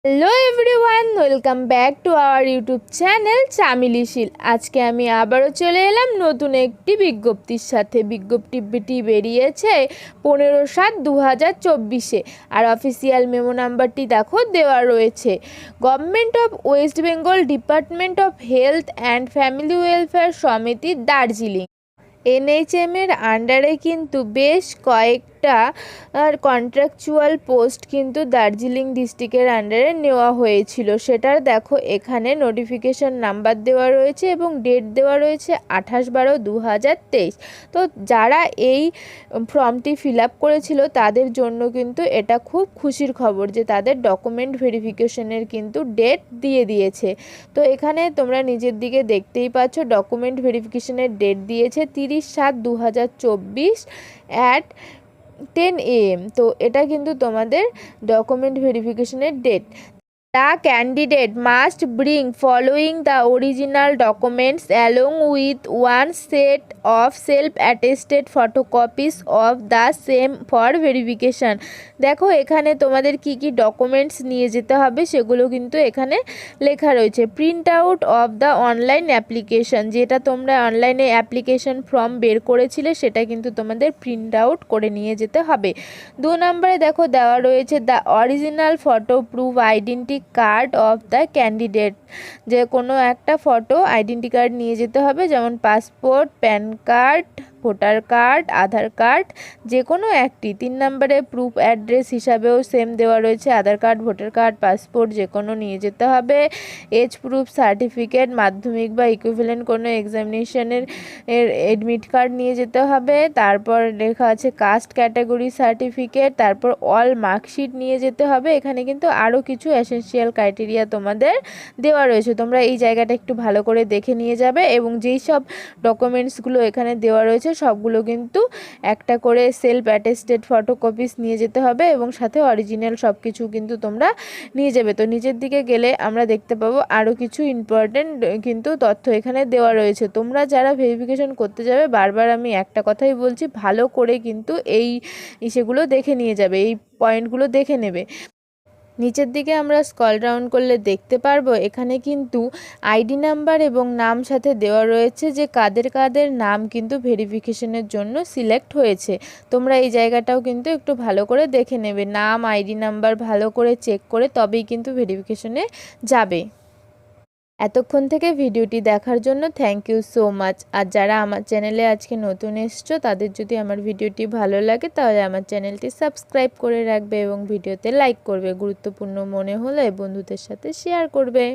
Hello everyone, welcome back to our YouTube channel Chamili Shil. আজকে আমি আবারও চলে এলাম নতুন একটি বিজ্ঞপ্তির সাথে। বিজ্ঞপ্তিটি বেরিয়েছে 15/7/2024 আর অফিসিয়াল মেমো নাম্বারটি দেখো দেওয়া রয়েছে। Government of West Bengal, department of health and family welfare সমিতি, দার্জিলিং। এনএইচএম এর আন্ডারে কিন্তু বেশ কয়েকটা কন্ট্রাকচুয়াল পোস্ট কিন্তু দার্জিলিং ডিস্ট্রিক্টের আন্ডারে নেওয়া হয়েছিল। সেটার দেখো এখানে নোটিফিকেশন নাম্বার দেওয়া রয়েছে এবং ডেট দেওয়া রয়েছে 28/12/2023। তো যারা এই ফর্মটি ফিল আপ করেছিল তাদের জন্য কিন্তু এটা খুব খুশির খবর যে তাদের ডকুমেন্ট ভেরিফিকেশনের কিন্তু ডেট দিয়ে দিয়েছে। তো এখানে তোমরা নিজের দিকে দেখতেই পাচ্ছ ডকুমেন্ট ভেরিফিকেশনের ডেট দিয়েছে 30/7/2024 at 10 AM। তো এটা কিন্তু তোমাদের ডকুমেন্ট ভেরিফিকেশনের date. The candidate must bring following the original documents along with one set of self-attested photocopies of the same for verification। দেখো এখানে তোমাদের কি কি ডকুমেন্টস নিয়ে যেতে হবে সেগুলো কিন্তু এখানে লেখা রয়েছে। Print out of the online application, যেটা তোমরা অনলাইনে অ্যাপ্লিকেশন ফর্ম বের করেছিলে সেটা কিন্তু তোমাদের প্রিন্ট আউট করে নিয়ে যেতে হবে। 2 নম্বরে দেখো দেওয়া রয়েছে the original photo proof identity card of the candidate, যে কোনো একটা ফটো আইডেন্টি কার্ড নিয়ে যেতে হবে, যেমন passport, PAN card, voter card, Aadhaar card, যে কোনো একটি। 3 নম্বরে প্রুফ অ্যাড্রেস হিসাবেও সেম দেওয়া রয়েছে, আধার কার্ড, ভোটার কার্ড, পাসপোর্ট যে কোনো নিয়ে যেতে হবে। এজ প্রুফ সার্টিফিকেট, মাধ্যমিক বা ইকুইভ্যালেন্ট কোনো এক্সামিনেশনের এডমিট কার্ড নিয়ে যেতে হবে। তারপর লেখা আছে কাস্ট ক্যাটাগরি সার্টিফিকেট, তারপর অল মার্কশিট নিয়ে যেতে হবে। এখানে কিন্তু আরও কিছু এসেনশিয়াল ক্রাইটেরিয়া তোমাদের দেওয়া রয়েছে, তোমরা এই জায়গাটা একটু ভালো করে দেখে নিয়ে যাবে। এবং যেই সব ডকুমেন্টসগুলো এখানে দেওয়া রয়েছে সবগুলো কিন্তু একটা করে সেলফ অ্যাটেস্টেড ফটোকপিস নিয়ে যেতে হবে এবং সাথে অরিজিনাল সব কিছু কিন্তু তোমরা নিয়ে যাবে। তো নিচের দিকে গেলে আমরা দেখতে পাবো আরও কিছু ইম্পর্টেন্ট কিন্তু তথ্য এখানে দেওয়া রয়েছে। তোমরা যারা ভেরিফিকেশন করতে যাবে বারবার আমি একটা কথাই বলছি, ভালো করে কিন্তু এই সেগুলো দেখে নিয়ে যাবে, এই পয়েন্টগুলো দেখে নেবে। নিচের দিকে আমরা স্ক্রল ডাউন করলে দেখতে পারবো এখানে কিন্তু আইডি নাম্বার এবং নাম সাথে দেওয়া রয়েছে যে কাদের কাদের নাম কিন্তু ভেরিফিকেশনের জন্য সিলেক্ট হয়েছে। তোমরা এই জায়গাটাও কিন্তু একটু ভালো করে দেখে নেবে, নাম আইডি নাম্বার ভালো করে চেক করে তবেই কিন্তু ভেরিফিকেশনে যাবে। এতক্ষণ থেকে ভিডিওটি দেখার জন্য থ্যাংক ইউ সো মাচ। আর যারা আমার চ্যানেলে আজকে নতুন এসছো তাদের যদি আমার ভিডিওটি ভালো লাগে তাহলে আমার চ্যানেলটি সাবস্ক্রাইব করে রাখবে এবং ভিডিওতে লাইক করবে, গুরুত্বপূর্ণ মনে হলে বন্ধুদের সাথে শেয়ার করবে।